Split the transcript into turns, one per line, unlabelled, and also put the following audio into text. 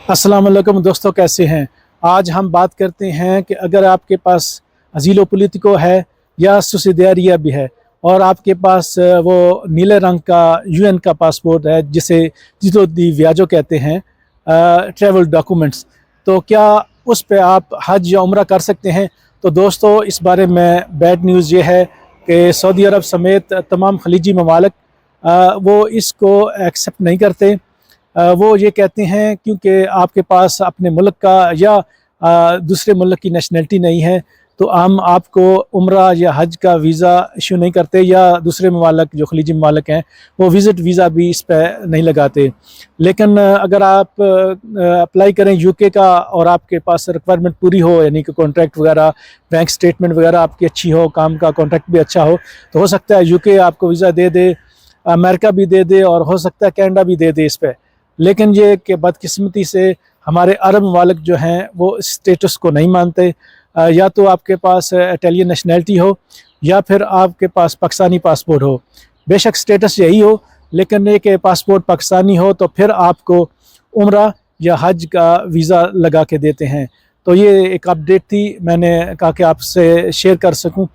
अस्सलाम वालेकुम दोस्तों, कैसे हैं। आज हम बात करते हैं कि अगर आपके पास अजीलो पोलिटिको है या सुसिडियरिया भी है और आपके पास वो नीले रंग का यूएन का पासपोर्ट है जिसे जितो दी व्याजो कहते हैं, ट्रैवल डॉक्यूमेंट्स, तो क्या उस पे आप हज या उम्रा कर सकते हैं। तो दोस्तों, इस बारे में बैड न्यूज़ ये है कि सऊदी अरब समेत तमाम खलीजी ममालिक वो इसको एक्सेप्ट नहीं करते। वो ये कहते हैं क्योंकि आपके पास अपने मुल्क का या दूसरे मुल्क की नेशनलिटी नहीं है, तो हम आपको उम्रा या हज का वीज़ा इशू नहीं करते, या दूसरे ममालिक जो खलीजी ममालिक हैं वो विज़िट वीज़ा भी इस पर नहीं लगाते। लेकिन अगर आप अप्लाई करें यूके का और आपके पास रिक्वायरमेंट पूरी हो, यानी कि कॉन्ट्रैक्ट वगैरह, बैंक स्टेटमेंट वगैरह आपकी अच्छी हो, काम का कॉन्ट्रैक्ट भी अच्छा हो, तो हो सकता है यूके आपको वीज़ा दे दे, अमेरिका भी दे दे और हो सकता है कनाडा भी दे दे इस पर। लेकिन ये कि बदकिस्मती से हमारे अरब ममालिक जो हैं वो इस स्टेटस को नहीं मानते। या तो आपके पास इटालियन नेशनैलिटी हो या फिर आपके पास पाकिस्तानी पासपोर्ट हो। बेशक स्टेटस यही हो, लेकिन ये कि पासपोर्ट पाकिस्तानी हो तो फिर आपको उम्रा या हज का वीज़ा लगा के देते हैं। तो ये एक अपडेट थी, मैंने कहा कि आपसे शेयर कर सकूं।